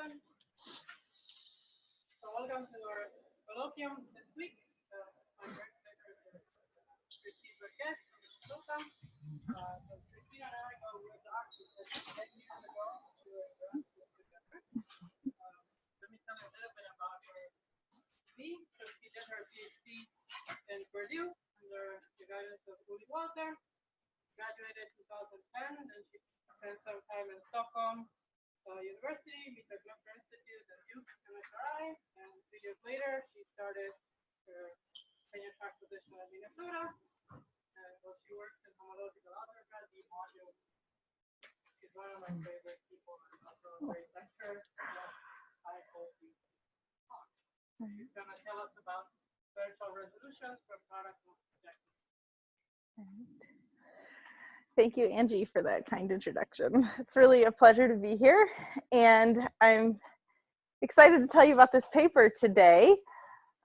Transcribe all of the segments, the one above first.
person. So welcome to our colloquium this week. I'm very pleasure to receive Berkesch from Minnesota. So Christina and I were doctors 10 years ago to run together. Let me tell you a little bit about her CV. So she did her PhD in Purdue under the guidance of Uli Walter. Graduated in 2010, and she spent some time in Stockholm University, Mikael Glöckner Institute, and Duke MSRI. And 3 years later, she started her tenure track position in Minnesota. And while she works in homological algebra, the module is one of my favorite people, and also a great lecturer that I hope you talk. She's going to tell us about virtual resolutions for product objectives. Thank you, Angie, for that kind introduction. It's really a pleasure to be here, and I'm excited to tell you about this paper today.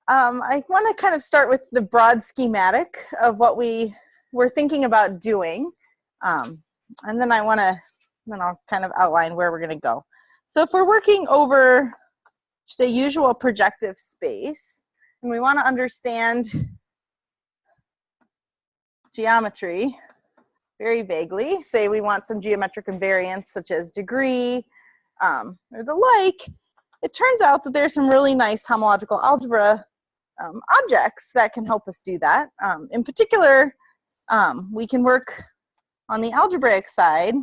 I want to kind of start with the broad schematic of what we were thinking about doing, and then I'll kind of outline where we're going to go. So if we're working over just a usual projective space, and we want to understand geometry very vaguely, say we want some geometric invariants such as degree or the like, it turns out that there's some really nice homological algebra objects that can help us do that. In particular, we can work on the algebraic side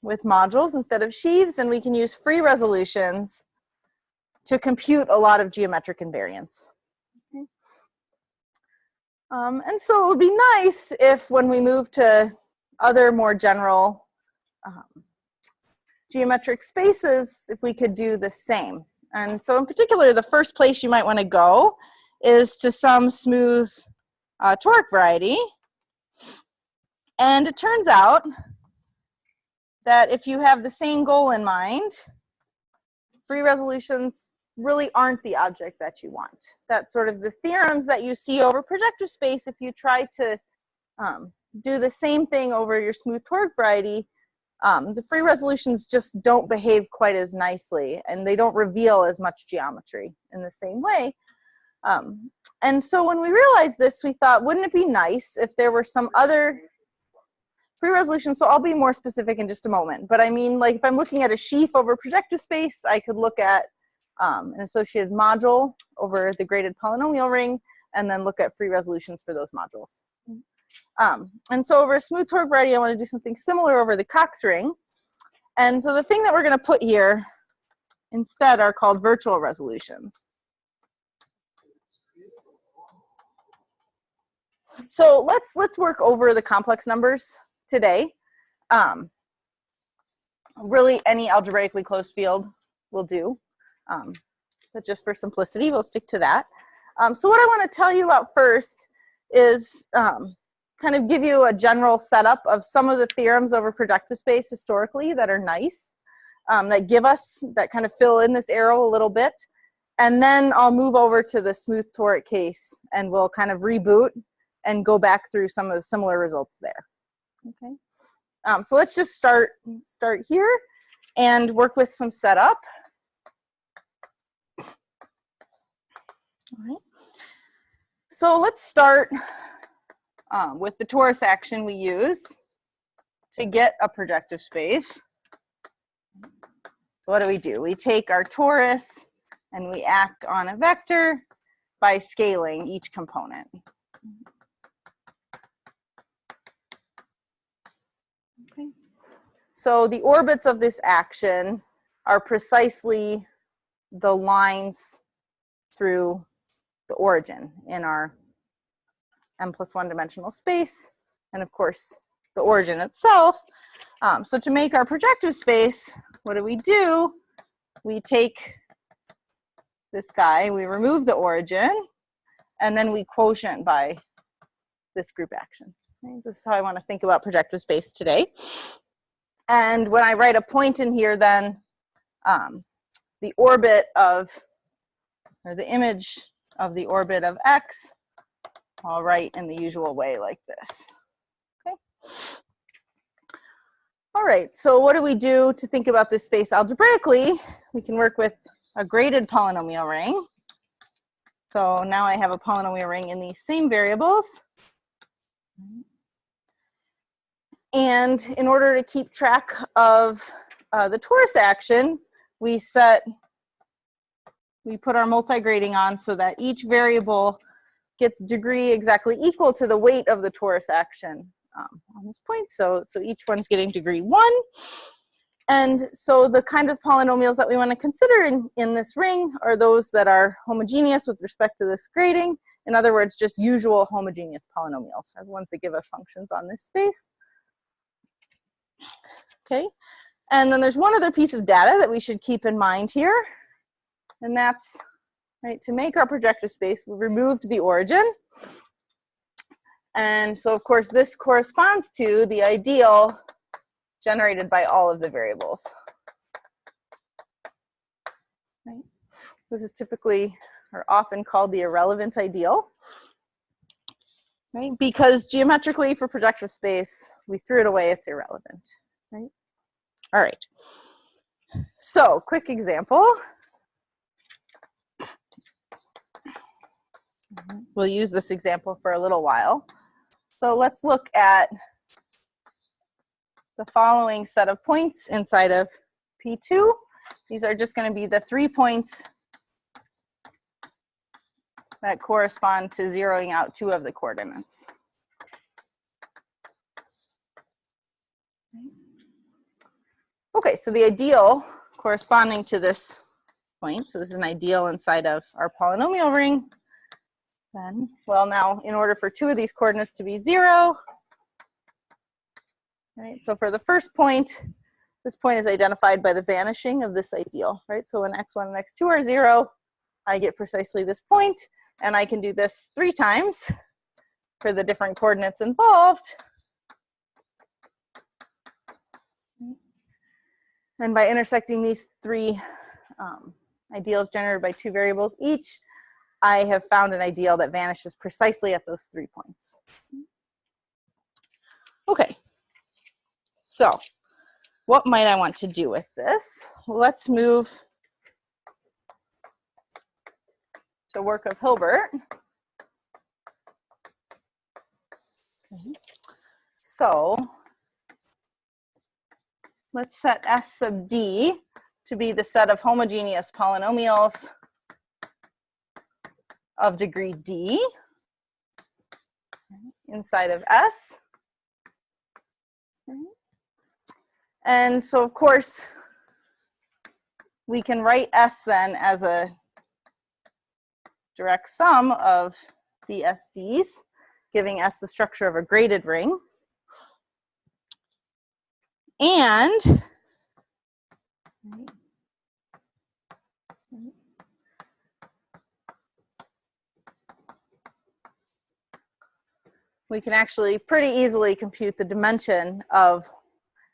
with modules instead of sheaves, and we can use free resolutions to compute a lot of geometric invariants. And so it would be nice if when we move to other more general geometric spaces, if we could do the same. And so in particular, the first place you might want to go is to some smooth toric variety. And it turns out that if you have the same goal in mind, free resolutions really aren't the object that you want. That's sort of the theorems that you see over projective space. If you try to do the same thing over your smooth toric variety, the free resolutions just don't behave quite as nicely, and they don't reveal as much geometry in the same way. And so when we realized this, we thought, wouldn't it be nice if there were some other free resolutions? So I'll be more specific in just a moment, but I mean, like if I'm looking at a sheaf over projective space, I could look at an associated module over the graded polynomial ring, and then look at free resolutions for those modules. And so over a smooth toric variety, I want to do something similar over the Cox ring. And so the thing that we're going to put here instead are called virtual resolutions. So let's work over the complex numbers today. Really, any algebraically closed field will do. But just for simplicity, we'll stick to that. So what I want to tell you about first is kind of give you a general setup of some of the theorems over projective space historically that are nice, that kind of fill in this arrow a little bit. And then I'll move over to the smooth toric case, and we'll kind of reboot and go back through some of the similar results there. Okay. So let's just start here and work with some setup. All right. So let's start with the torus action we use to get a projective space. So what do? We take our torus and we act on a vector by scaling each component. Okay. So the orbits of this action are precisely the lines through the origin in our m+1 dimensional space, and of course the origin itself. So to make our projective space, what do? We take this guy, we remove the origin, and then we quotient by this group action. Okay? This is how I want to think about projective space today. And when I write a point in here, then the orbit of, or the image of the orbit of x, I'll write in the usual way like this. Okay. All right, so what do we do to think about this space algebraically? We can work with a graded polynomial ring. So now I have a polynomial ring in these same variables. And in order to keep track of the torus action, we put our multigrading on so that each variable gets degree exactly equal to the weight of the torus action on this point. So each one's getting degree 1. And so the kind of polynomials that we want to consider in this ring are those that are homogeneous with respect to this grading. In other words, just usual homogeneous polynomials are the ones that give us functions on this space. Okay, and then there's one other piece of data that we should keep in mind here, and that's, right, to make our projective space, we removed the origin. And so, of course, this corresponds to the ideal generated by all of the variables. Right? This is typically or often called the irrelevant ideal, right? Because geometrically for projective space, we threw it away, it's irrelevant, right? All right. So, quick example. We'll use this example for a little while. So let's look at the following set of points inside of P2. These are just going to be the 3 points that correspond to zeroing out 2 of the coordinates. Okay, so the ideal corresponding to this point, so this is an ideal inside of our polynomial ring. Then, well, now in order for 2 of these coordinates to be 0, right? So for the first point, this point is identified by the vanishing of this ideal, right? So when x1 and x2 are 0, I get precisely this point, and I can do this 3 times for the different coordinates involved. And by intersecting these 3 ideals generated by 2 variables each, I have found an ideal that vanishes precisely at those 3 points. Okay, so what might I want to do with this? Let's move to work of Hilbert. Okay. So let's set S sub D to be the set of homogeneous polynomials of degree D inside of S. And so, of course, we can write S then as a direct sum of the SDs, giving S the structure of a graded ring. And we can actually pretty easily compute the dimension of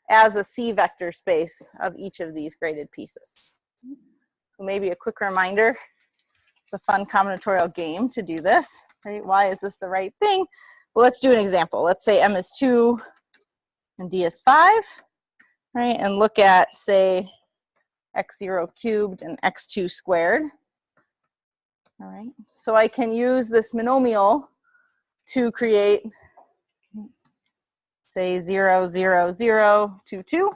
as a C vector space of each of these graded pieces. So maybe a quick reminder, it's a fun combinatorial game to do this, right? Why is this the right thing? Well, let's do an example. Let's say M is 2 and D is 5, right? And look at, say, x0 cubed and x2 squared. All right, so I can use this monomial to create, say, 0, 0, 0, 2, 2,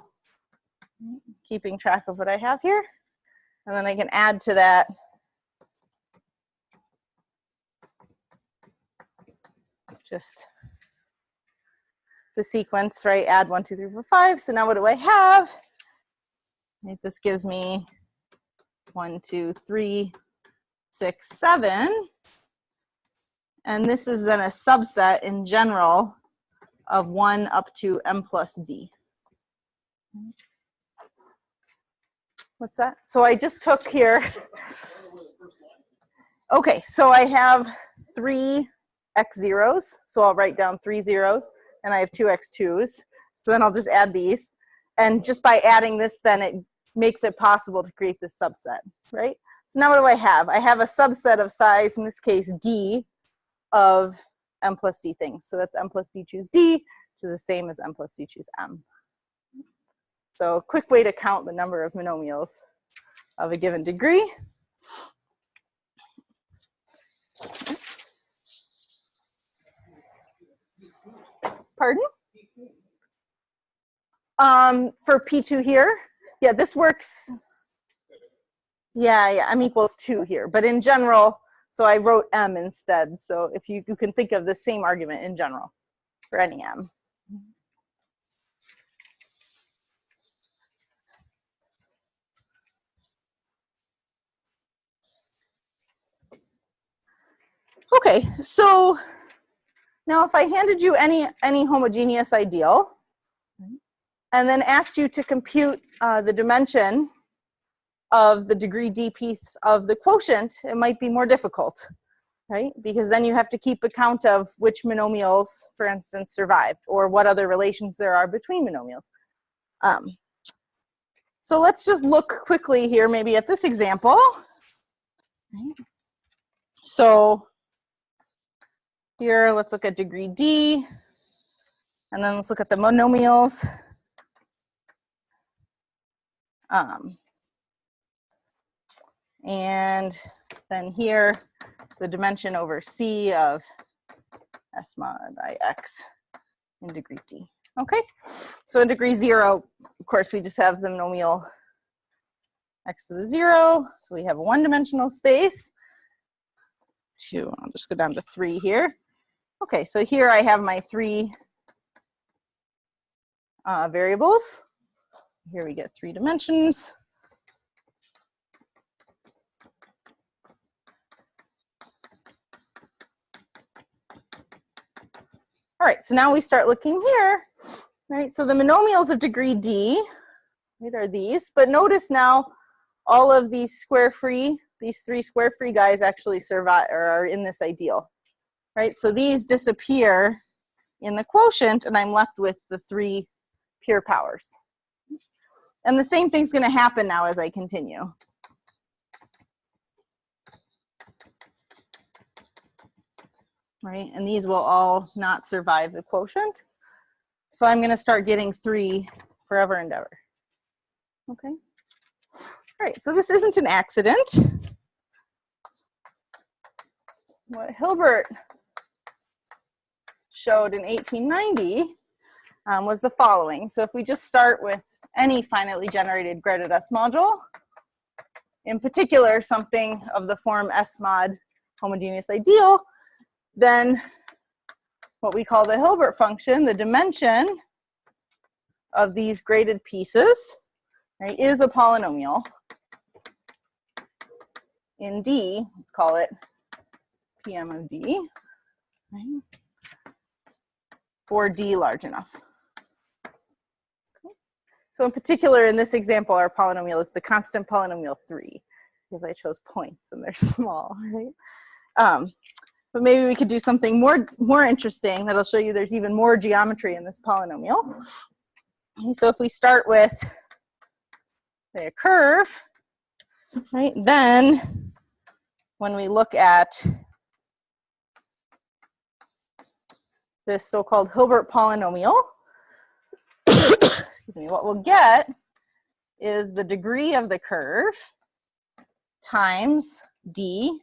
keeping track of what I have here. And then I can add to that just the sequence, right? Add 1, 2, 3, 4, 5. So now what do I have? Right, this gives me 1, 2, 3, 6, 7. And this is then a subset in general of 1 up to m plus d. What's that? So I just took here. Okay, so I have 3 x0s. So I'll write down 3 zeros, and I have 2 x2s. So then I'll just add these. And just by adding this, then it makes it possible to create this subset, right? So now what do I have? I have a subset of size, in this case, d, of m plus d things. So that's m plus d choose d, which is the same as m plus d choose m. So a quick way to count the number of monomials of a given degree. Pardon? For P2 here, yeah, this works. Yeah, M equals 2 here. But in general, so I wrote M instead. So if you can think of the same argument in general for any M. Okay, so now if I handed you any homogeneous ideal and then asked you to compute the dimension of the degree d piece of the quotient, it might be more difficult, right? Because then you have to keep account of which monomials, for instance, survived, or what other relations there are between monomials. So let's just look quickly here maybe at this example. So here, let's look at degree d, and then let's look at the monomials. And then here, the dimension over C of S mod I X in degree D. Okay, so in degree 0, of course, we just have the monomial x to the 0. So we have a one-dimensional space. I'll just go down to 3 here. Okay, so here I have my 3 variables. Here we get 3 dimensions. All right, so now we start looking here, right? So the monomials of degree D, right, are these, but notice now all of these square-free, these 3 square-free guys actually survive or are in this ideal, right? So these disappear in the quotient, and I'm left with the 3 pure powers. And the same thing's going to happen now as I continue. Right, and these will all not survive the quotient. So I'm going to start getting 3 forever and ever. Okay. All right, so this isn't an accident. What Hilbert showed in 1890 was the following. So if we just start with any finitely generated graded S module, in particular something of the form S mod homogeneous ideal, then what we call the Hilbert function, the dimension of these graded pieces, right, is a polynomial in D. Let's call it PM of D, right, for D large enough. Okay. So in particular, in this example, our polynomial is the constant polynomial 3, because I chose points and they're small, right? But maybe we could do something more interesting that'll show you there's even more geometry in this polynomial. Okay, so if we start with, say, a curve, right, then when we look at this so-called Hilbert polynomial, excuse me, what we'll get is the degree of the curve times D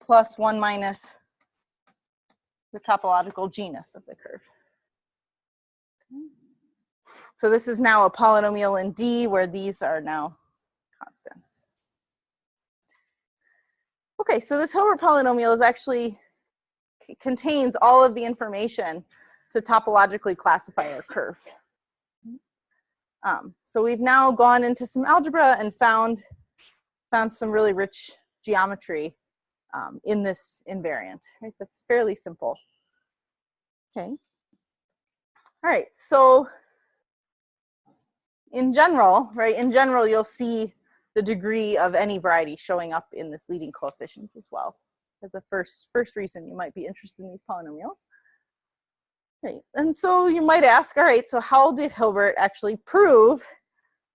plus 1 minus the topological genus of the curve. Okay. So this is now a polynomial in D where these are now constants. Okay, so this Hilbert polynomial is actually contains all of the information to topologically classify our curve. So we've now gone into some algebra and found some really rich geometry in this invariant, right? That's fairly simple. Okay. All right, so in general, right, in general, you'll see the degree of any variety showing up in this leading coefficient as well. As a first reason you might be interested in these polynomials. Right, and so you might ask, all right, so how did Hilbert actually prove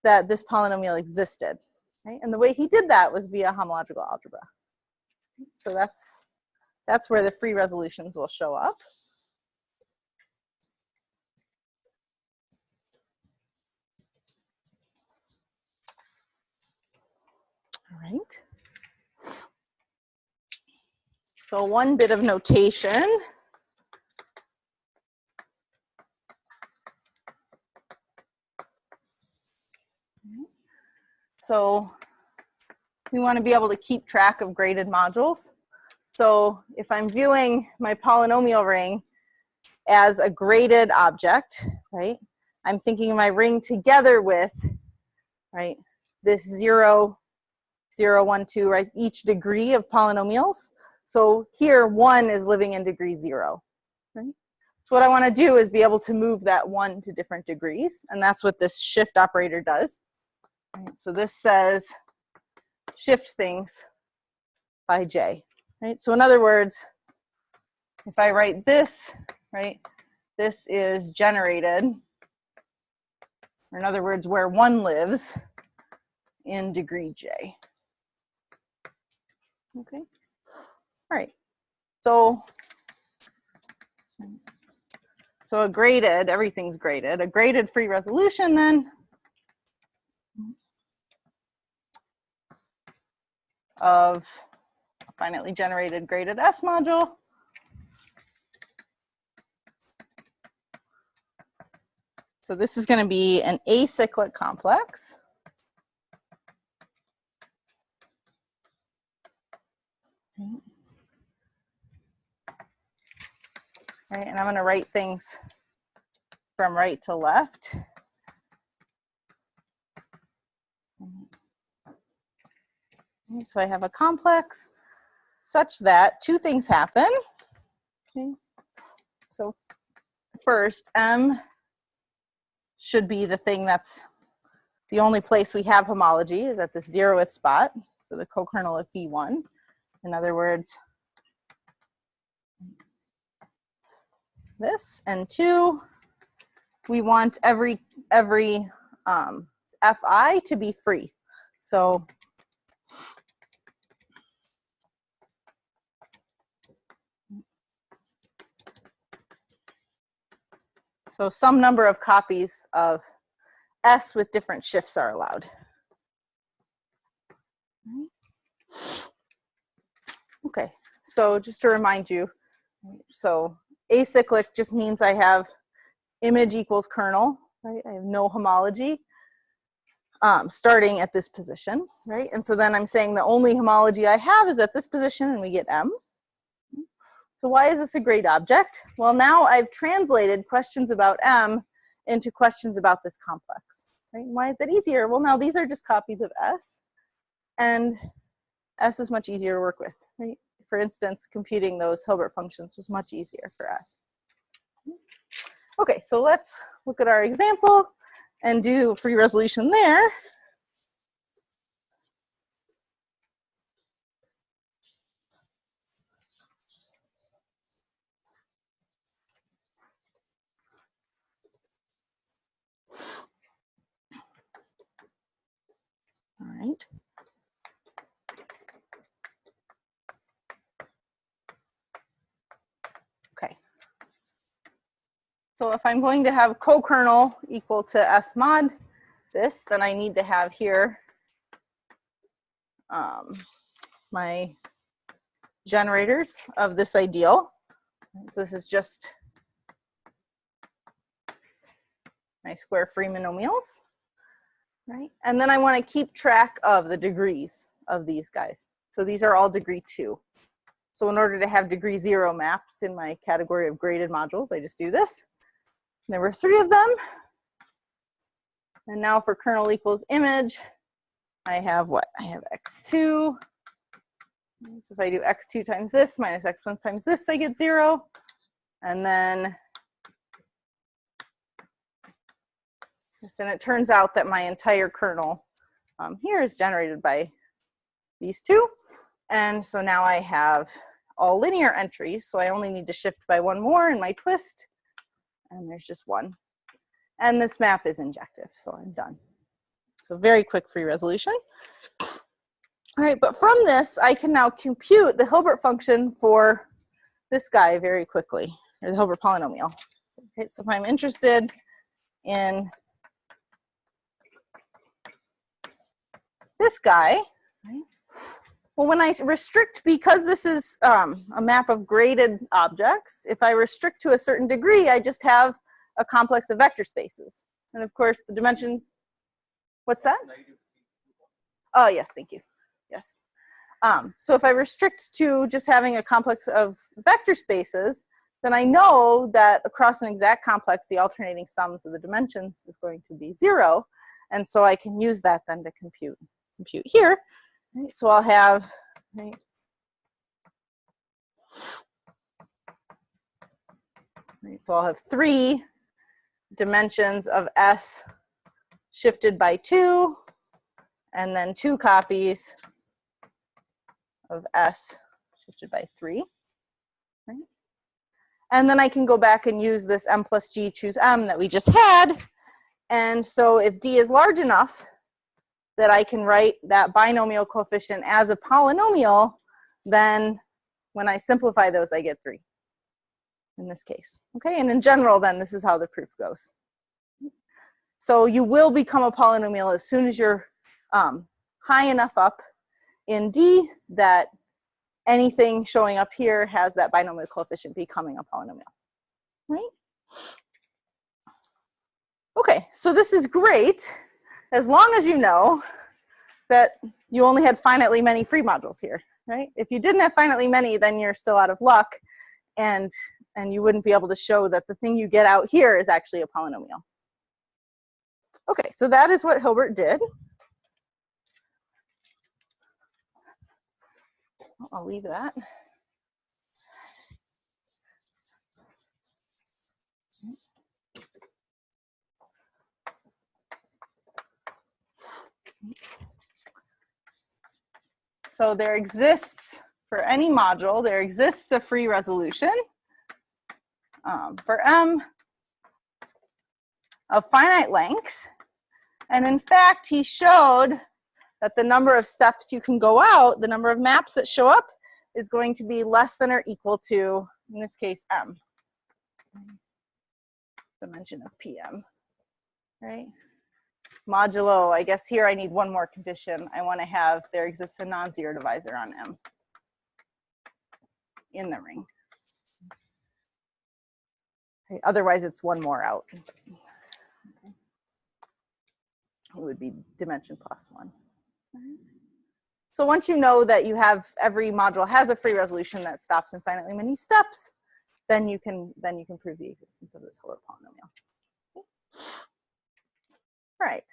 that this polynomial existed? Right, and the way he did that was via homological algebra. So that's where the free resolutions will show up. So one bit of notation. So we want to be able to keep track of graded modules. So if I'm viewing my polynomial ring as a graded object, right, I'm thinking of my ring together with, right, this 0, 0, 1, 2, right, each degree of polynomials. So here 1 is living in degree 0, right? So what I want to do is be able to move that 1 to different degrees, and that's what this shift operator does. Right, so this says shift things by j, right? So in other words, if I write this, right, this is generated, or in other words, where 1 lives in degree j. Okay, all right. So a graded, everything's graded. A graded free resolution then of a finitely generated graded S module so this is going to be an acyclic complex. Right, and I'm going to write things from right to left. Okay, so I have a complex such that two things happen. Okay. So first, M should be the thing that's the only place we have homology is at this 0th spot, so the co-kernel of phi1. In other words, this, and 2, we want every fi to be free. So some number of copies of S with different shifts are allowed. Okay, so just to remind you, so acyclic just means I have image equals kernel, right? I have no homology starting at this position, right? And so then I'm saying the only homology I have is at this position, and we get M. So why is this a great object? Well, now I've translated questions about M into questions about this complex, right? Why is that easier? Well, now these are just copies of S, and S is much easier to work with, right? For instance, computing those Hilbert functions was much easier for S. Okay, so let's look at our example and do free resolution there. All right. Okay. So if I'm going to have co-kernel equal to S mod this, then I need to have here my generators of this ideal. So this is just my square free monomials, right? And then I want to keep track of the degrees of these guys. So these are all degree 2. So in order to have degree 0 maps in my category of graded modules, I just do this. And there were 3 of them. And now for kernel equals image, I have what? I have x2. So if I do x2 times this minus x1 times this, I get 0. And then it turns out that my entire kernel here is generated by these 2. And so now I have all linear entries. So I only need to shift by 1 more in my twist. And there's just 1. And this map is injective, so I'm done. So very quick free resolution. All right, but from this, I can now compute the Hilbert function for this guy very quickly, or the Hilbert polynomial. Okay, so if I'm interested in this guy, right, Well, when I restrict, because this is a map of graded objects, if I restrict to a certain degree, I just have a complex of vector spaces. And of course, the dimension, what's that? Oh, yes, thank you. Yes. So if I restrict to just having a complex of vector spaces, then I know that across an exact complex, the alternating sums of the dimensions is going to be 0. And so I can use that then to compute here. Right? So I'll have, right, so I'll have 3 dimensions of S shifted by 2, and then 2 copies of S shifted by 3. Right? And then I can go back and use this M plus G choose M that we just had. And so if D is large enough that I can write that binomial coefficient as a polynomial, then when I simplify those, I get 3 in this case. Okay, and in general, then this is how the proof goes. So you will become a polynomial as soon as you're high enough up in D that anything showing up here has that binomial coefficient becoming a polynomial, right? Okay, so this is great as long as you know that you only had finitely many free modules here, right? If you didn't have finitely many, then you're still out of luck, and you wouldn't be able to show that the thing you get out here is actually a polynomial. Okay, so that is what Hilbert did. I'll leave that. So there exists, for any module, there exists a free resolution for M of finite length. And in fact, he showed that the number of steps you can go out, the number of maps that show up, is going to be less than or equal to, in this case, M, dimension of PM, right? Modulo, I guess here I need one more condition. I want to have, there exists a non-zero divisor on M in the ring. Okay, otherwise, it's one more out. Okay. It would be dimension plus 1. So once you know that you have, every module has a free resolution that stops infinitely many steps, then you can prove the existence of this Hilbert polynomial. Okay. All right.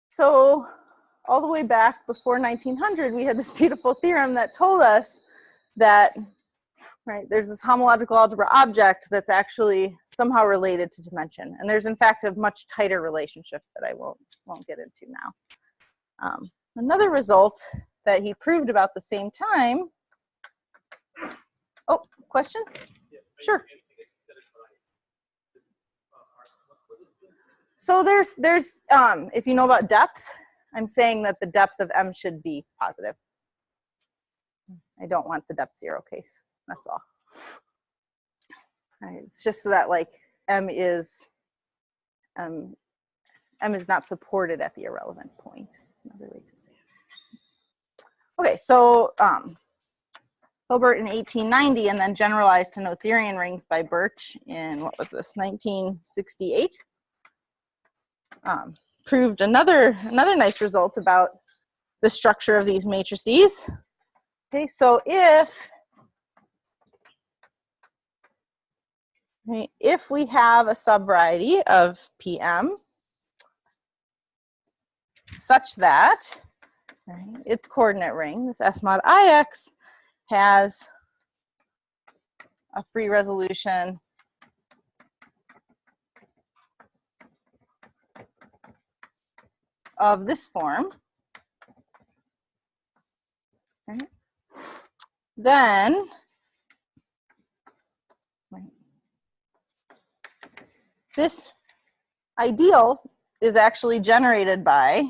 So all the way back before 1900, we had this beautiful theorem that told us that, right, there's this homological algebra object that's actually somehow related to dimension. And there's in fact a much tighter relationship that I won't get into now. Another result that he proved about the same time. Oh, question? Sure. So there's if you know about depth, I'm saying that the depth of M should be positive. I don't want the depth 0 case. That's all. All right, it's just so that like M is not supported at the irrelevant point. It's another way to say it. Okay, so Hilbert in 1890, and then generalized to Noetherian rings by Berkesch in, what was this, 1968. Proved another nice result about the structure of these matrices. Okay, so if we have a subvariety of PM such that its coordinate ring, this S mod IX, has a free resolution of this form, okay, then this ideal is actually generated by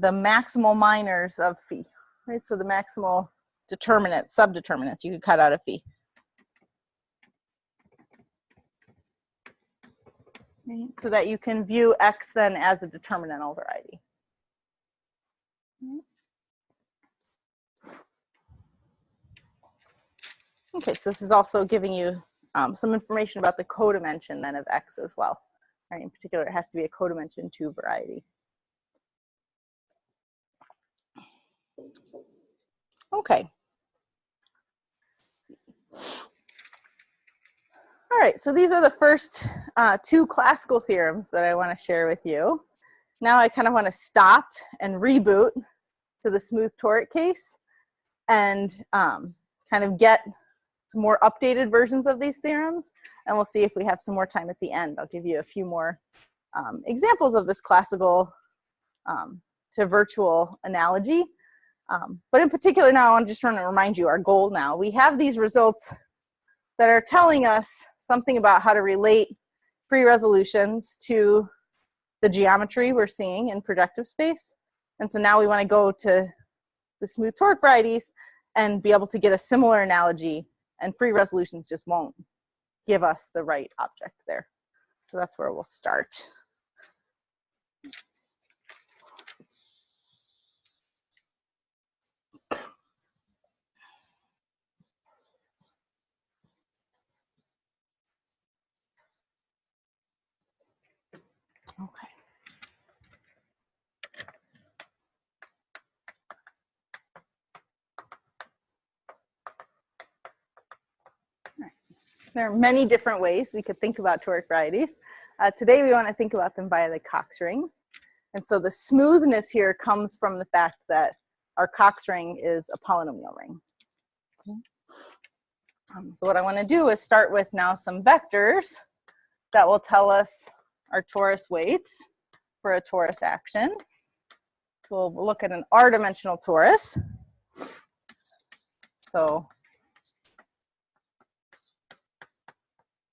the maximal minors of phi, right? So the maximal determinants, subdeterminants, you could cut out a phi. Right? So that you can view X then as a determinantal variety. Okay, so this is also giving you some information about the codimension then of X as well. Right, in particular, it has to be a codimension 2 variety. Okay. All right, so these are the first 2 classical theorems that I want to share with you. Now I kind of want to stop and reboot to the smooth toric case and kind of get some more updated versions of these theorems, and we'll see if we have some more time at the end. I'll give you a few more examples of this classical to virtual analogy. But in particular now, I'm just trying to remind you our goal now. We have these results that are telling us something about how to relate free resolutions to the geometry we're seeing in projective space. And so now we want to go to the smooth toric varieties and be able to get a similar analogy, and free resolutions just won't give us the right object there. So that's where we'll start. Okay. There are many different ways we could think about toric varieties. Today we want to think about them via the Cox ring. And so the smoothness here comes from the fact that our Cox ring is a polynomial ring. Okay. So what I want to do is start with now some vectors that will tell us our torus weights for a torus action. We'll look at an r-dimensional torus. So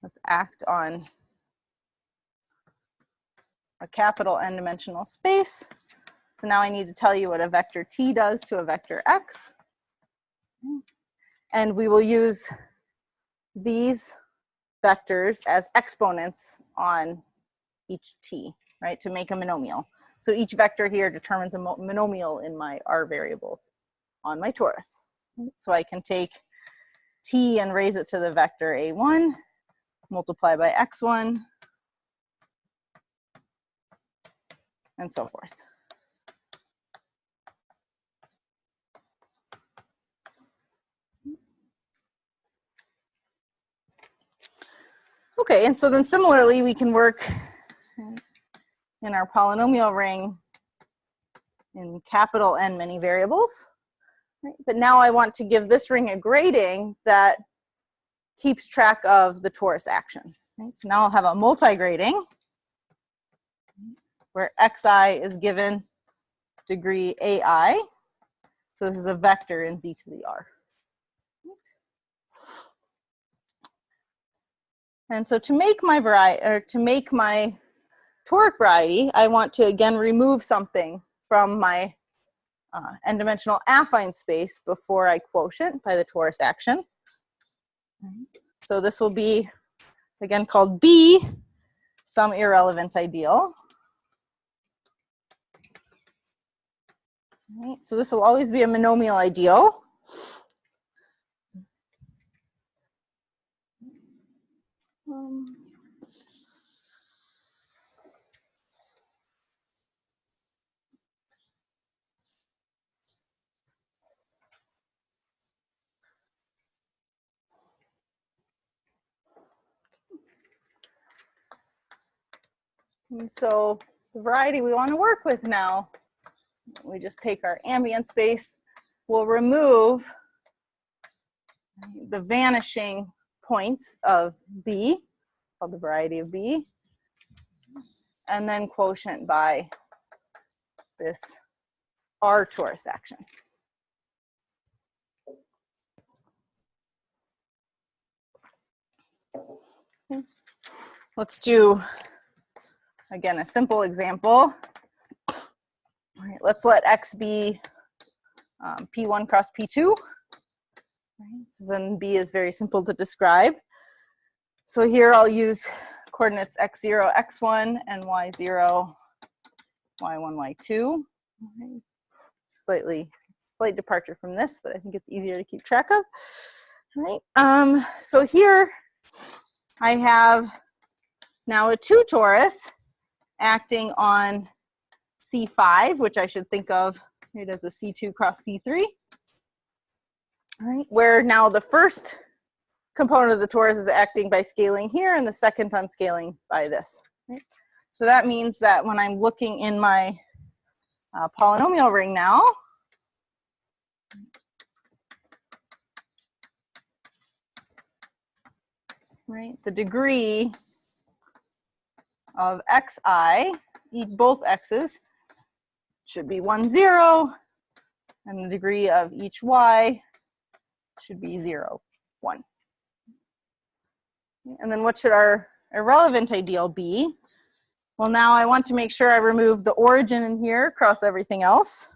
let's act on a capital n-dimensional space. So now I need to tell you what a vector t does to a vector x. And we will use these vectors as exponents on each t, right, to make a monomial. So each vector here determines a monomial in my r variables on my torus. So I can take t and raise it to the vector a1, multiply by x1, and so forth. Okay, and so then similarly, we can work in our polynomial ring in capital N many variables. Right? But now I want to give this ring a grading that keeps track of the torus action. Right? So now I'll have a multi-grading where xi is given degree ai. So this is a vector in z to the r. And so to make my variety, or to make my toric variety, I want to again remove something from my n-dimensional affine space before I quotient by the torus action. So this will be again called B, some irrelevant ideal. Right, so this will always be a monomial ideal. And so the variety we want to work with now, we just take our ambient space, we'll remove the vanishing points of B, called the variety of B, and then quotient by this R torus action. Okay. Let's do, again, a simple example. All right, let's let X be P1 cross P2. Right, so then B is very simple to describe. So here I'll use coordinates x0, x1, and y0, y1, y2. Okay. slight departure from this, but I think it's easier to keep track of. Right. So here I have now a 2 torus acting on C5, which I should think of it as a C2 cross C3. All right, where now the first component of the torus is acting by scaling here, and the second on scaling by this. Right? So that means that when I'm looking in my polynomial ring now, right, the degree of xi, both x's, should be 1, 0, and the degree of each y should be 0, 1. And then what should our irrelevant ideal be? Well, now I want to make sure I remove the origin in here across everything else.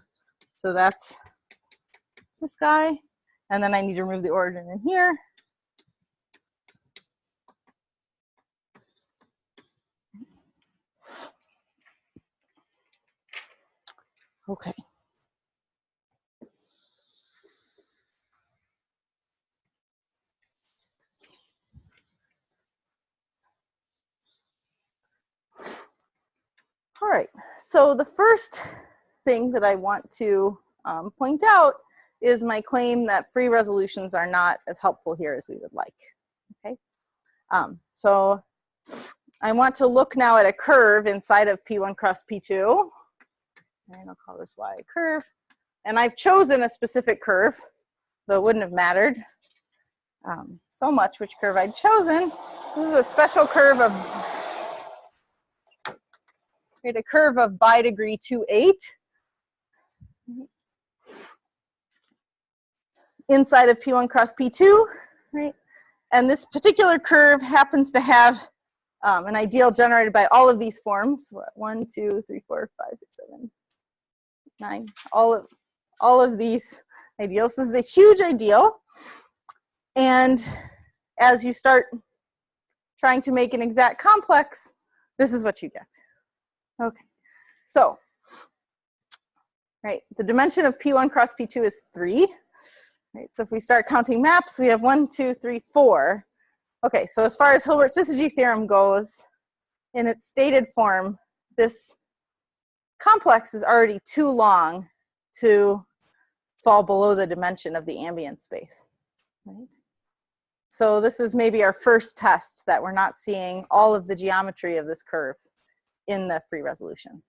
So that's this guy. And then I need to remove the origin in here. Okay. All right, so the first thing that I want to point out is my claim that free resolutions are not as helpful here as we would like. Okay, so I want to look now at a curve inside of P1 cross P2. And I'll call this Y curve. And I've chosen a specific curve, though it wouldn't have mattered so much which curve I'd chosen. This is a special curve of a curve of by degree 2, 8. Inside of P1 cross P2, right? And this particular curve happens to have an ideal generated by all of these forms. 1, 2, 3, 4, 5, 6, 7, 9. All of these ideals. This is a huge ideal. And as you start trying to make an exact complex, this is what you get. Okay, so, right, the dimension of P1 cross P2 is 3. Right, so if we start counting maps, we have 1, 2, 3, 4. Okay, so as far as Hilbert's syzygy theorem goes, in its stated form, this complex is already too long to fall below the dimension of the ambient space. Right? So this is maybe our first test that we're not seeing all of the geometry of this curve in the free resolution.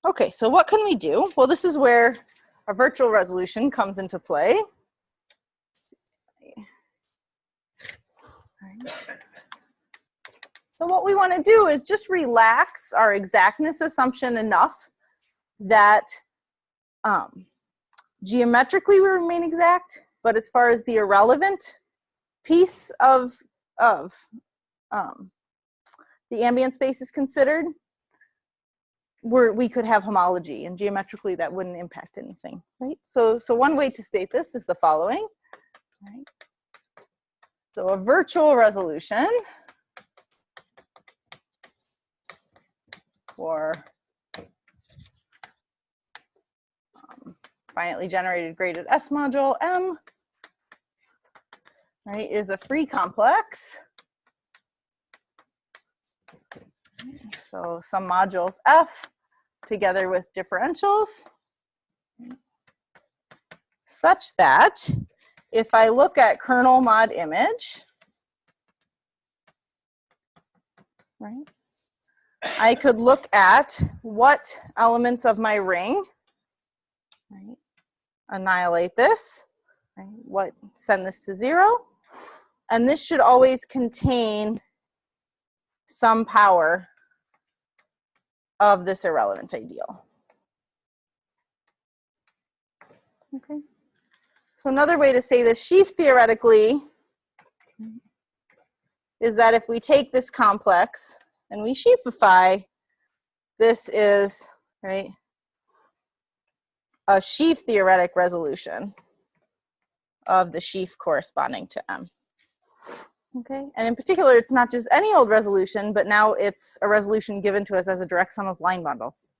Okay, so what can we do? Well, this is where a virtual resolution comes into play. So what we want to do is just relax our exactness assumption enough that geometrically we remain exact, but as far as the irrelevant piece of the ambient space is considered, we could have homology, and geometrically that wouldn't impact anything, right? So one way to state this is the following, right? So a virtual resolution for finitely generated graded S module M, right, is a free complex. So some modules F together with differentials, such that if I look at kernel mod image, right, I could look at what elements of my ring, right, annihilate this, right, send this to 0, and this should always contain some power of this irrelevant ideal. Okay. So another way to say this sheaf theoretically is that if we take this complex and we sheafify, this is, right, a sheaf theoretic resolution of the sheaf corresponding to M. Okay, and in particular, it's not just any old resolution, but now it's a resolution given to us as a direct sum of line bundles.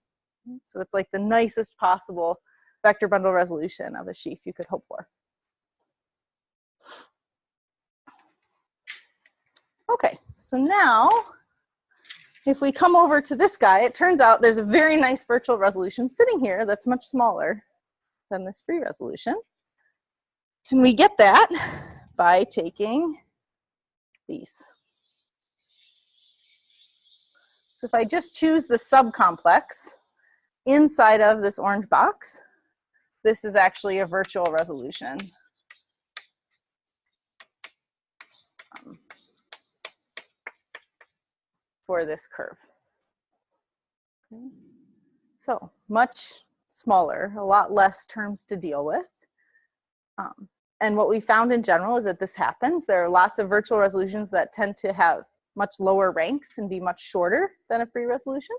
So it's like the nicest possible vector bundle resolution of a sheaf you could hope for. Okay, so now if we come over to this guy, it turns out there's a very nice virtual resolution sitting here that's much smaller than this free resolution. And we get that by taking these. So if I just choose the subcomplex inside of this orange box, this is actually a virtual resolution. For this curve. Okay. So much smaller, a lot less terms to deal with. And what we found in general is that this happens. There are lots of virtual resolutions that tend to have much lower ranks and be much shorter than a free resolution.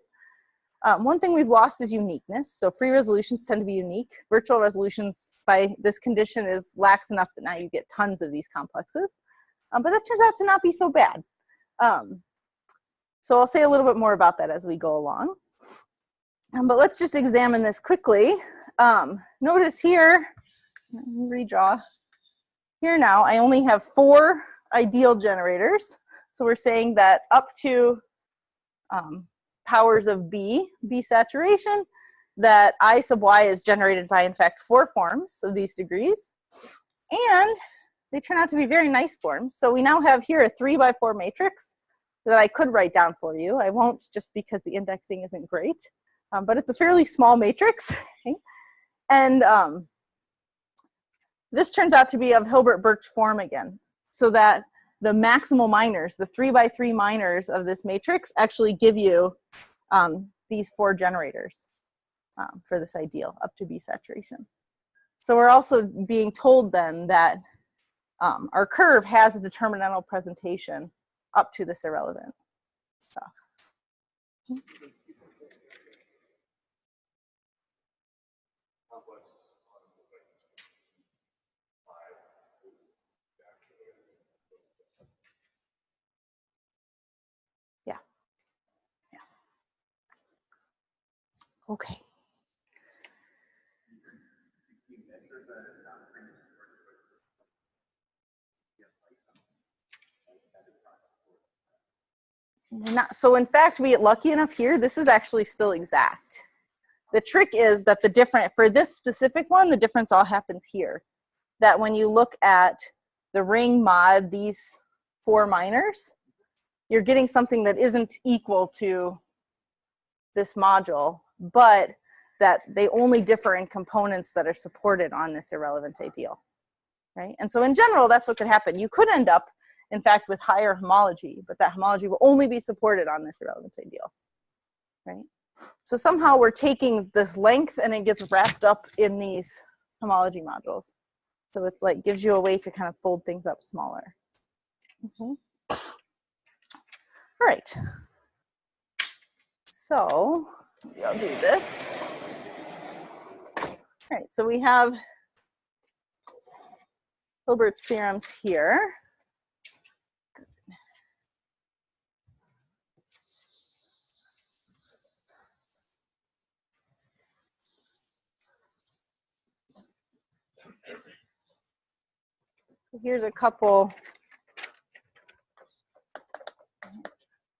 One thing we've lost is uniqueness. So free resolutions tend to be unique. Virtual resolutions, by this condition, is lax enough that now you get tons of these complexes. But that turns out to not be so bad. So I'll say a little bit more about that as we go along. But let's just examine this quickly. Notice here, let me redraw. Here now, I only have 4 ideal generators. So we're saying that up to powers of B saturation, that I sub y is generated by, in fact, 4 forms of these degrees. And they turn out to be very nice forms. So we now have here a 3 by 4 matrix that I could write down for you. I won't, just because the indexing isn't great. But it's a fairly small matrix. Okay? And this turns out to be of Hilbert-Berkesch form again, so that the maximal minors, the 3 by 3 minors of this matrix, actually give you these 4 generators for this ideal up to B saturation. So we're also being told then that our curve has a determinantal presentation up to this irrelevant stuff. Yeah. Yeah. Okay. So in fact, we get lucky enough here, this is actually still exact. The trick is that for this specific one, the difference all happens here. That when you look at the ring mod, these 4 minors, you're getting something that isn't equal to this module, but that they only differ in components that are supported on this irrelevant ideal, right? And so in general, that's what could happen. You could end up, in fact, with higher homology, but that homology will only be supported on this irrelevant ideal, right? So somehow we're taking this length and it gets wrapped up in these homology modules. So it's like, gives you a way to kind of fold things up smaller. Okay. All right. So maybe I'll do this. All right, so we have Hilbert's theorems here. Here's a couple.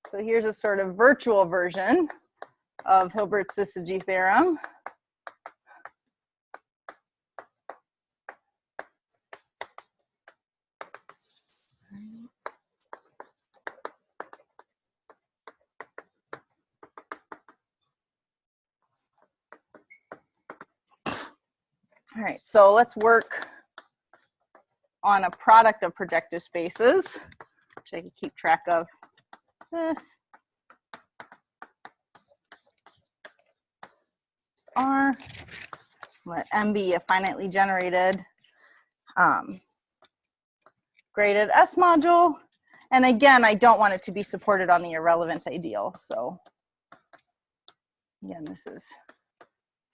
So here's a sort of virtual version of Hilbert's syzygy theorem. All right, so let's work on a product of projective spaces, which I can keep track of. This R, let M be a finitely generated graded S module. And again, I don't want it to be supported on the irrelevant ideal. So again, this is,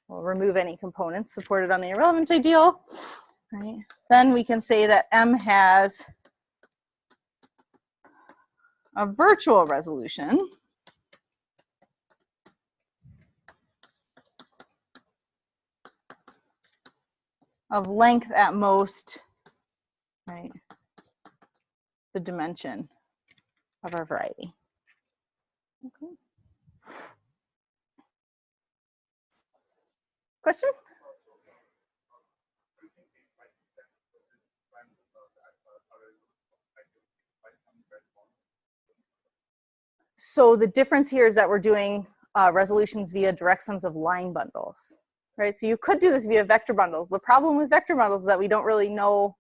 we'll remove any components supported on the irrelevant ideal. Right? Then we can say that M has a virtual resolution of length at most, right, the dimension of our variety. Okay. Question? So the difference here is that we're doing resolutions via direct sums of line bundles, right? So you could do this via vector bundles. The problem with vector bundles is that we don't really know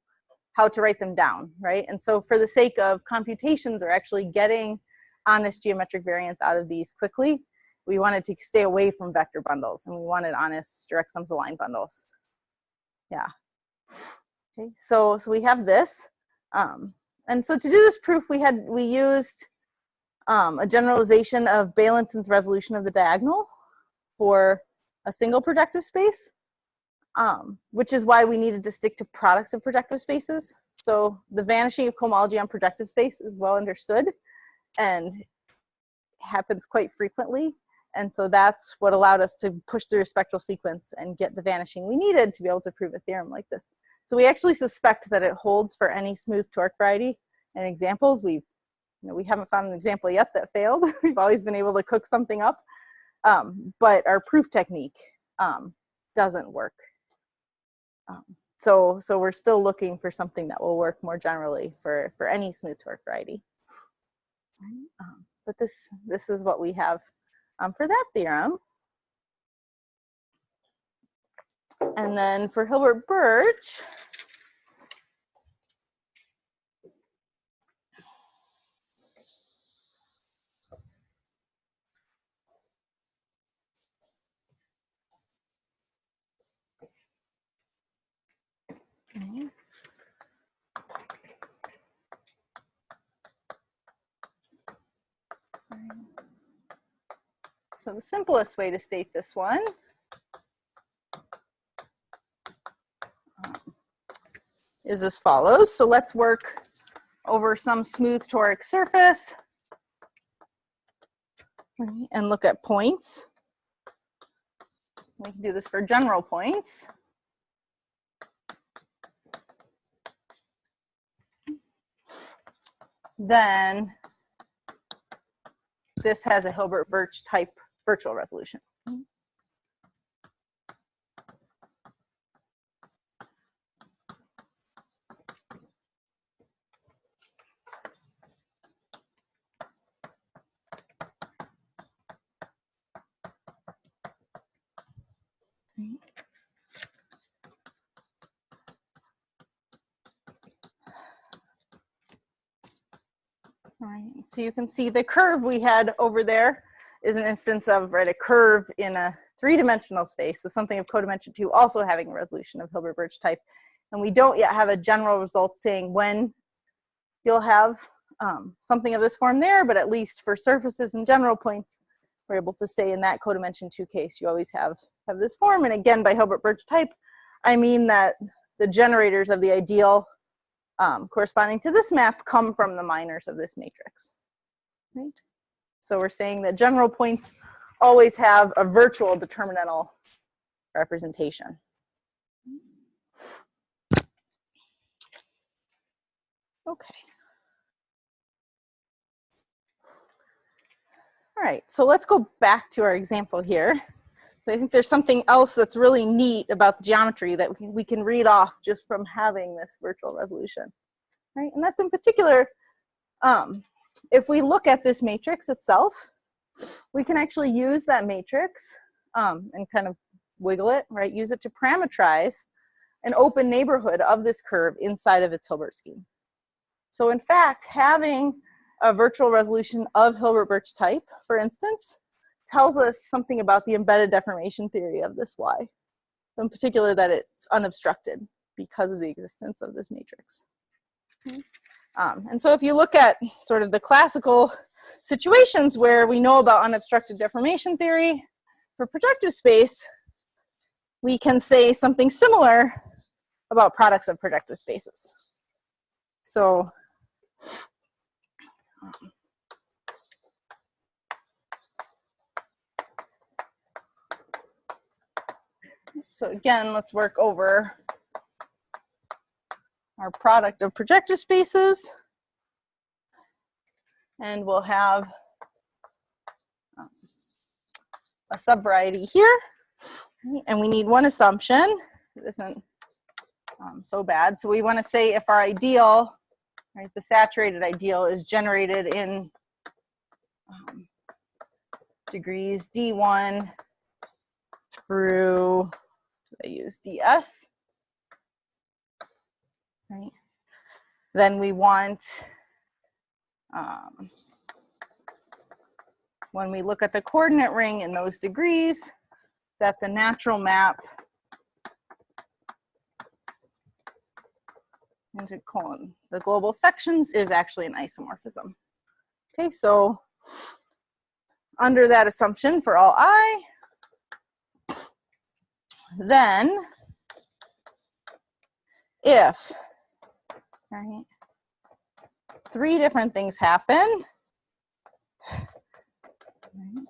how to write them down, right? And so for the sake of computations or actually getting honest geometric variance out of these quickly, we wanted to stay away from vector bundles, and we wanted honest direct sums of line bundles. Yeah. Okay, so we have this. And so to do this proof, we used a generalization of Bailenson resolution of the diagonal for a single projective space, which is why we needed to stick to products of projective spaces. So the vanishing of cohomology on projective space is well understood and happens quite frequently. And so that's what allowed us to push through a spectral sequence and get the vanishing we needed to be able to prove a theorem like this. So we actually suspect that it holds for any smooth torque variety. And examples, we haven't found an example yet that failed. We've always been able to cook something up. But our proof technique doesn't work. So we're still looking for something that will work more generally for any smooth torque variety. But this is what we have for that theorem. And then for Hilbert-Berkesch, so the simplest way to state this one is as follows. So let's work over some smooth toric surface and look at points. We can do this for general points. Then this has a Hilbert-Berkesch type virtual resolution. All right, so you can see the curve we had over there is an instance of a curve in a three-dimensional space, so something of codimension 2 also having a resolution of Hilbert-Berkesch type. And we don't yet have a general result saying when you'll have something of this form there, but at least for surfaces and general points, we're able to say in that codimension 2 case, you always have this form. And again, by Hilbert-Berkesch type, I mean that the generators of the ideal corresponding to this map come from the minors of this matrix. Right? So we're saying that general points always have a virtual determinantal representation. Okay. All right, so let's go back to our example here. So I think there's something else that's really neat about the geometry that we can read off just from having this virtual resolution, right? And that's in particular, if we look at this matrix itself, we can actually use that matrix and kind of wiggle it, right? Use it to parameterize an open neighborhood of this curve inside of its Hilbert scheme. So in fact, having a virtual resolution of Hilbert-Berkesch type, for instance, tells us something about the embedded deformation theory of this Y. In particular, that it's unobstructed because of the existence of this matrix. And so if you look at sort of the classical situations where we know about unobstructed deformation theory for projective space, we can say something similar about products of projective spaces. So So again, let's work over our product of projective spaces. And we'll have a subvariety here. And we need one assumption. It isn't so bad. So we want to say if our ideal, right, the saturated ideal is generated in degrees d1 through, I use ds, right? Then we want, when we look at the coordinate ring in those degrees, that the natural map into the global sections is actually an isomorphism. Okay, so under that assumption for all I, then if, right, three different things happen, right,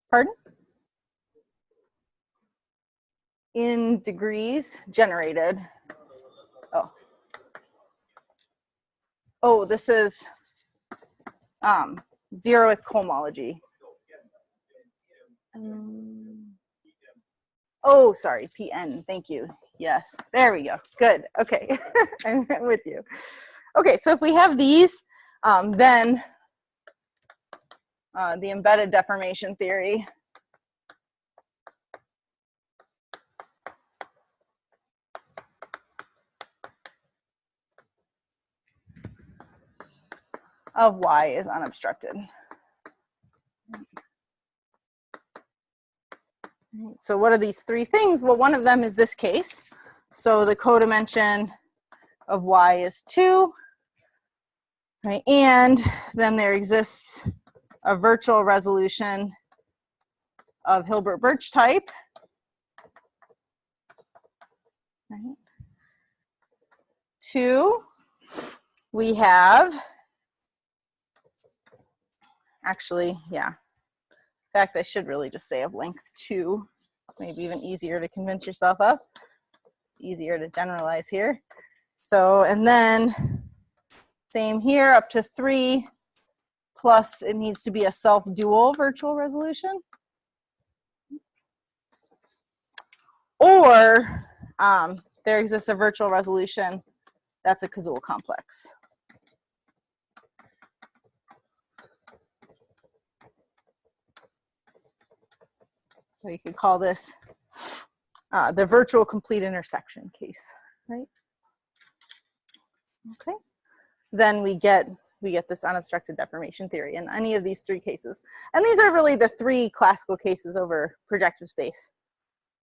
pardon? In degrees generated. Oh. Oh, this is zeroth cohomology. Oh, sorry, PN, thank you. Yes, there we go, good, okay, I'm with you. Okay, so if we have these, then the embedded deformation theory of Y is unobstructed. So what are these three things? Well, one of them is this case. So the codimension of Y is 2, right? And then there exists a virtual resolution of Hilbert-Birch type. Right. 2, we have, actually, yeah. In fact, I should really just say of length 2, maybe even easier to convince yourself of. It's easier to generalize here. So, and then same here up to 3, plus it needs to be a self-dual virtual resolution. Or there exists a virtual resolution that's a Cazul complex. So you could call this the virtual complete intersection case, right? Okay. Then we get this unobstructed deformation theory in any of these three cases. And these are really the three classical cases over projective space.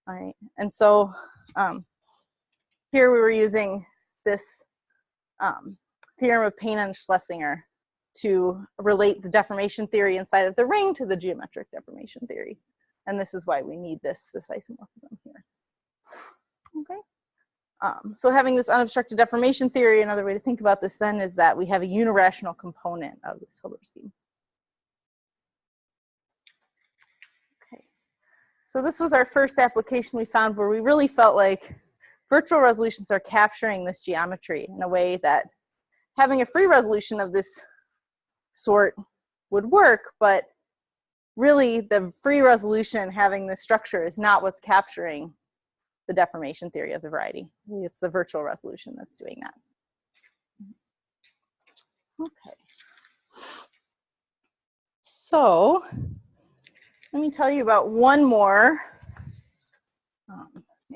All right. And so here we were using this theorem of Payne and Schlesinger to relate the deformation theory inside of the ring to the geometric deformation theory. And this is why we need this isomorphism here. Okay. So having this unobstructed deformation theory, another way to think about this then is that we have a unirational component of this Hilbert scheme. Okay. So this was our first application we found where we really felt like virtual resolutions are capturing this geometry in a way that having a free resolution of this sort would work, but really the free resolution having this structure is not what's capturing the deformation theory of the variety. It's the virtual resolution that's doing that. Okay. So let me tell you about one more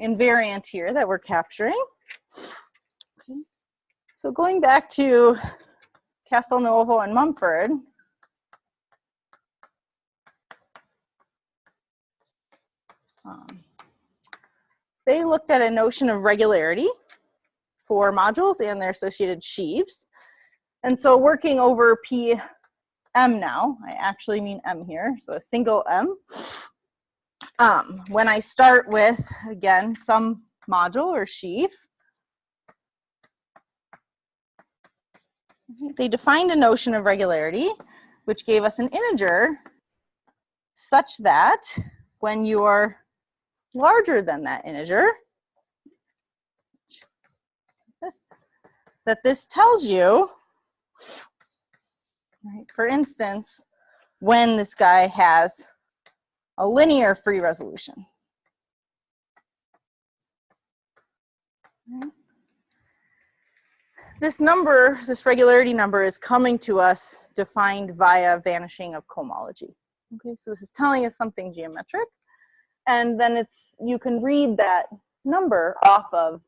invariant here that we're capturing. Okay. So going back to Castelnuovo and Mumford, they looked at a notion of regularity for modules and their associated sheaves. And so working over PM now, I actually mean M here, so a single M. When I start with, again, some module or sheaf, They defined a notion of regularity, which gave us an integer such that when you are larger than that integer, that this tells you, right, for instance, when this guy has a linear free resolution. Right. This number, this regularity number, is coming to us defined via vanishing of cohomology. Okay, so this is telling us something geometric, and then you can read that number off of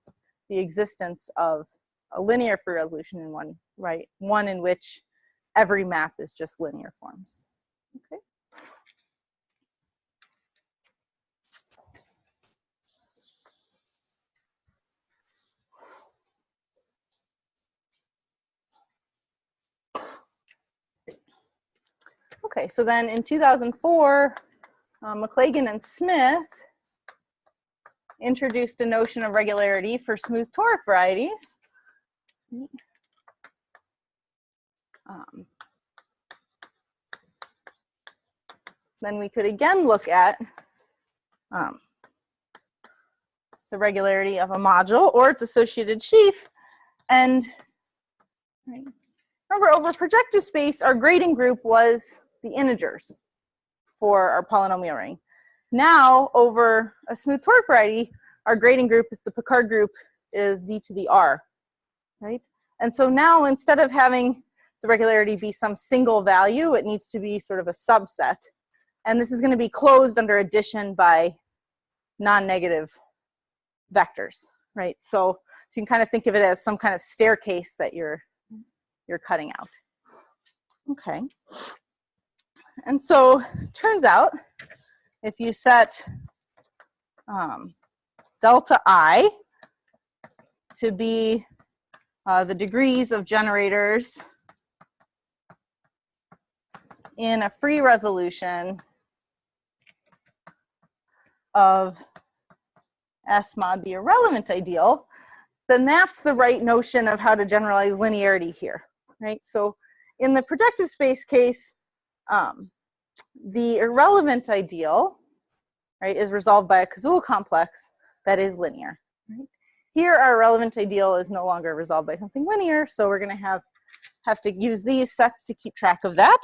the existence of a linear free resolution in one, right? One in which every map is just linear forms. Okay. Okay, so then in 2004, McLagan and Smith introduced a notion of regularity for smooth toric varieties. Then we could again look at the regularity of a module or its associated sheaf. And right, remember, over projective space, our grading group was the integers for our polynomial ring. Now, over a smooth toric variety, our grading group is the Picard group is z to the r, right? And so now, instead of having the regularity be some single value, it needs to be sort of a subset. And this is going to be closed under addition by non-negative vectors, right? So you can kind of think of it as some kind of staircase that you're cutting out. Okay. And so turns out if you set delta I to be the degrees of generators in a free resolution of S mod the irrelevant ideal, then that's the right notion of how to generalize linearity here, right? So in the projective space case, the irrelevant ideal, right, is resolved by a Cazul complex that is linear. Right? Here, our irrelevant ideal is no longer resolved by something linear, so we're going to have to use these sets to keep track of that.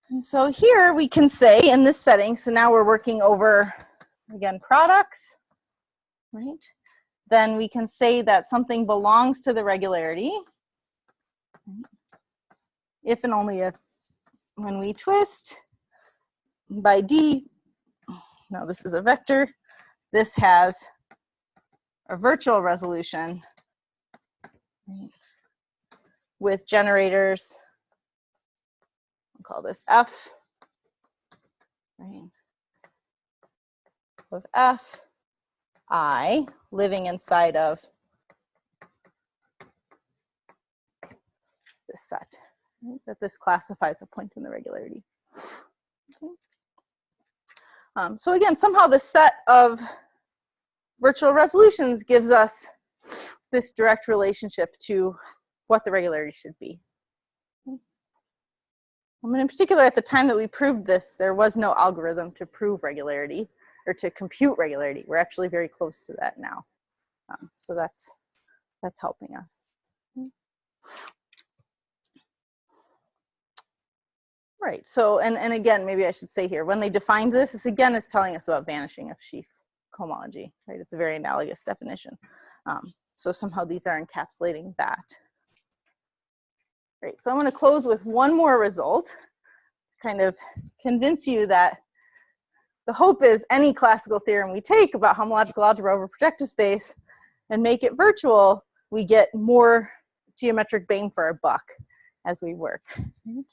And so here we can say in this setting, so now we're working over, again, products, right? Then we can say that something belongs to the regularity if and only if when we twist by D, now this is a vector, this has a virtual resolution with generators, I'll call this F, right, of F, I, living inside of this set, right, that this classifies a point in the regularity. Okay. So again, somehow the set of virtual resolutions gives us this direct relationship to what the regularity should be. I mean, in particular, at the time that we proved this, there was no algorithm to prove regularity or to compute regularity. We're actually very close to that now. So that's helping us. Right, so, and again, maybe I should say here, when they defined this, this again is telling us about vanishing of sheaf cohomology, right? It's a very analogous definition. So somehow these are encapsulating that. Great, so I'm going to close with one more result, kind of convince you that the hope is any classical theorem we take about homological algebra over projective space and make it virtual, we get more geometric bang for our buck as we work. Right?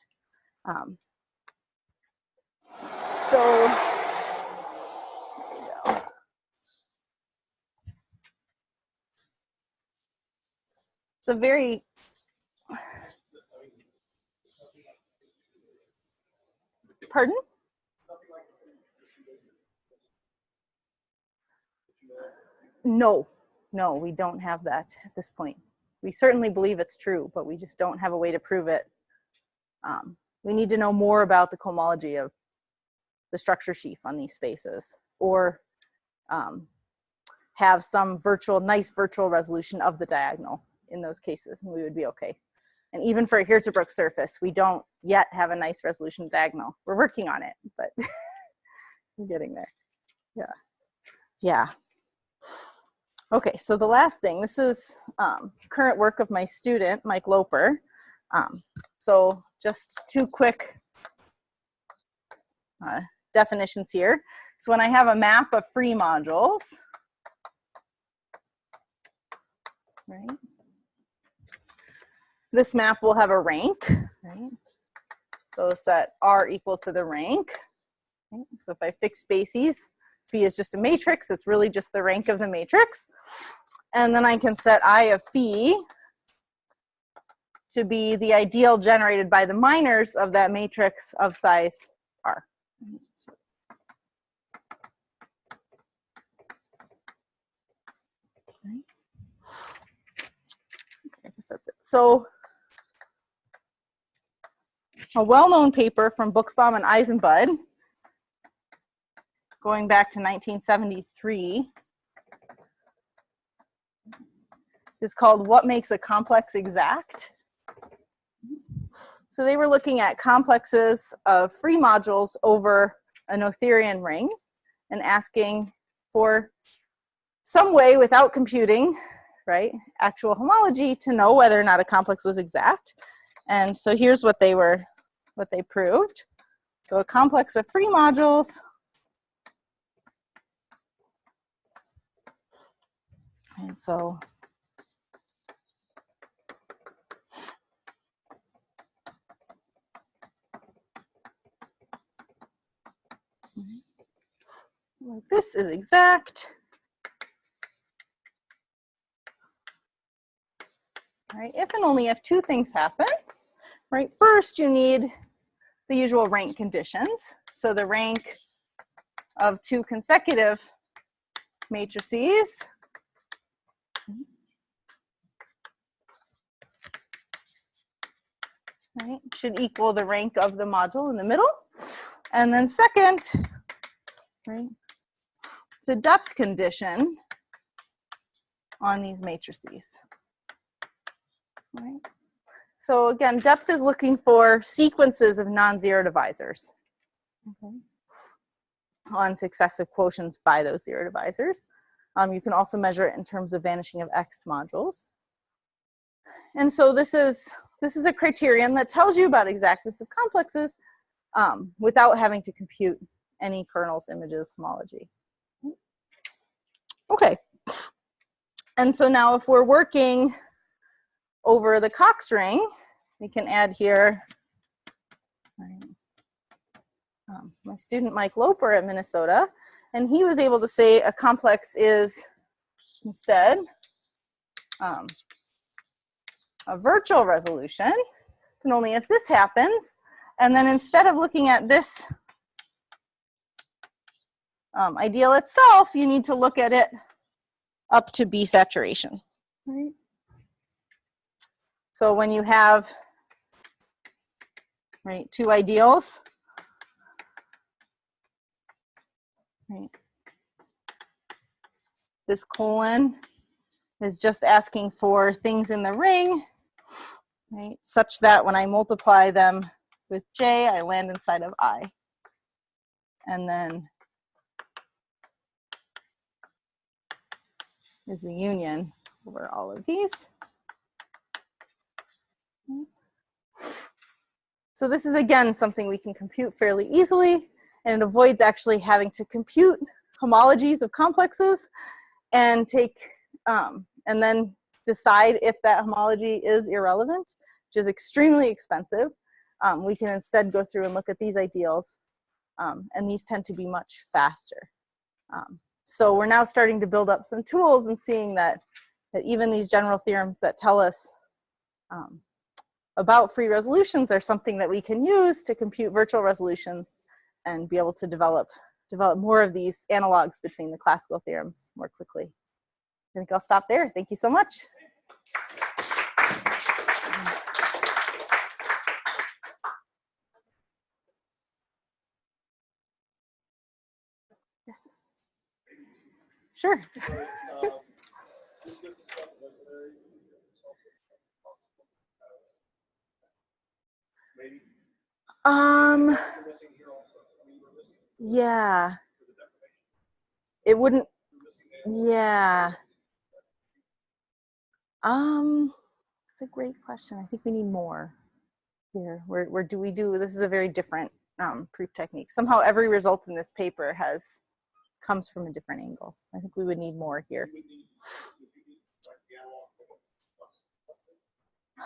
So there we go. It's a very pardon? No, no, we don't have that at this point. We certainly believe it's true, but we just don't have a way to prove it. We need to know more about the cohomology of the structure sheaf on these spaces, or have some nice virtual resolution of the diagonal in those cases, and we would be okay. And even for a Hirzebruch surface, we don't yet have a nice resolution diagonal. We're working on it, but we're getting there. Yeah. Yeah. Okay, so the last thing, this is current work of my student, Mike Loper. So just two quick definitions here. So when I have a map of free modules, right, this map will have a rank, right? So set R equal to the rank. Right? So if I fix bases, phi is just a matrix, it's really just the rank of the matrix. And then I can set I of phi to be the ideal generated by the minors of that matrix of size R. Okay, I guess that's it. So a well-known paper from Buxbaum and Eisenbud, going back to 1973, is called What Makes a Complex Exact? So they were looking at complexes of free modules over a Noetherian ring and asking for some way without computing, right, actual homology to know whether or not a complex was exact. And so here's what they proved. So a complex of free modules and so this is exact. Right, if and only if two things happen. Right, first you need the usual rank conditions. So the rank of two consecutive matrices right, should equal the rank of the module in the middle. And then second, right, the depth condition on these matrices. Right. So again, depth is looking for sequences of non-zero divisors, okay, on successive quotients by those zero divisors. You can also measure it in terms of vanishing of X modules. And so this is a criterion that tells you about exactness of complexes without having to compute any kernels, images, homology. Okay. And so now if we're working over the Cox ring, we can add here my student Mike Loper at Minnesota, and he was able to say a complex is instead a virtual resolution, and only if this happens. And then instead of looking at this ideal itself, you need to look at it up to B saturation. Right? So when you have right, two ideals, right, this colon is just asking for things in the ring, right, such that when I multiply them with J, I land inside of I. And then is the union over all of these. So this is, again, something we can compute fairly easily, and it avoids actually having to compute homologies of complexes and take, and then decide if that homology is irrelevant, which is extremely expensive. We can instead go through and look at these ideals, and these tend to be much faster. So we're now starting to build up some tools and seeing that even these general theorems that tell us about free resolutions are something that we can use to compute virtual resolutions and be able to develop more of these analogs between the classical theorems more quickly. think I'll stop there. Thank you so much. Yes. Sure. Yeah. It wouldn't, yeah. It's a great question. I think we need more here. Where do we do, this is a very different proof technique. Somehow every result in this paper comes from a different angle. I think we would need more here.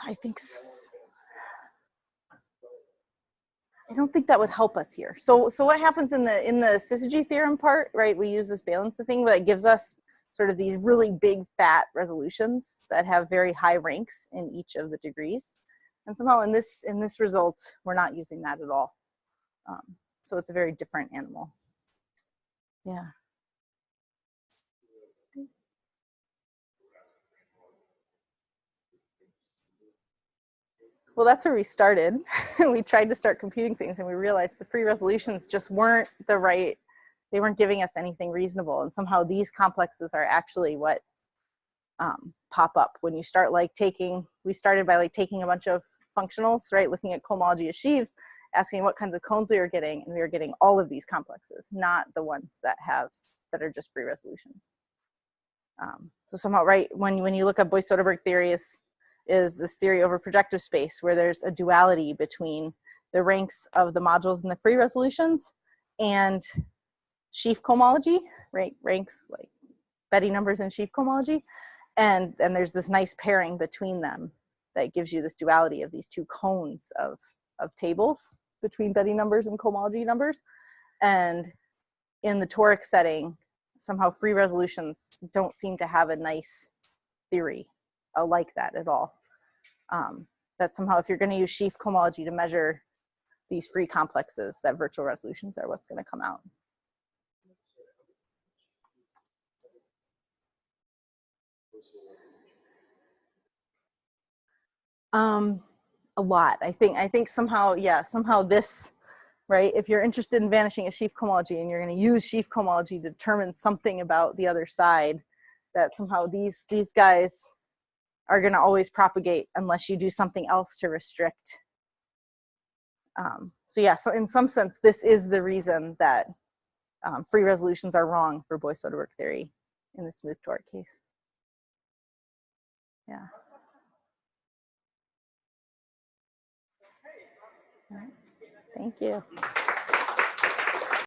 I think I don't think that would help us here. So what happens in the syzygy theorem part, right? We use this balance thing that gives us sort of these really big fat resolutions that have very high ranks in each of the degrees. And somehow in this result, we're not using that at all. So it's a very different animal. Yeah. Well, that's where we started. We tried to start computing things and we realized the free resolutions just weren't the right, they weren't giving us anything reasonable. And somehow these complexes are actually what pop up when you start like we started by like taking a bunch of functionals, right? Looking at cohomology of sheaves, asking what kinds of cones we were getting, and we were getting all of these complexes, not the ones that are just free resolutions. So somehow, right, when you look at Boyce-Soderberg theory is this theory over projective space where there's a duality between the ranks of the modules in the free resolutions and sheaf cohomology, right? Ranks like Betty numbers in sheaf cohomology. And there's this nice pairing between them that gives you this duality of these two cones of tables between Betty numbers and cohomology numbers. And in the toric setting, somehow free resolutions don't seem to have a nice theory like that at all. That somehow if you're going to use sheaf cohomology to measure these free complexes, that virtual resolutions are what's going to come out. A lot. I think somehow, yeah, somehow this, right? If you're interested in vanishing a sheaf cohomology and you're going to use sheaf cohomology to determine something about the other side, that somehow these guys are going to always propagate unless you do something else to restrict. So yeah, so in some sense, this is the reason that free resolutions are wrong for Boyce-Soderberg theory in the smooth toric case. Yeah. All right. Thank you.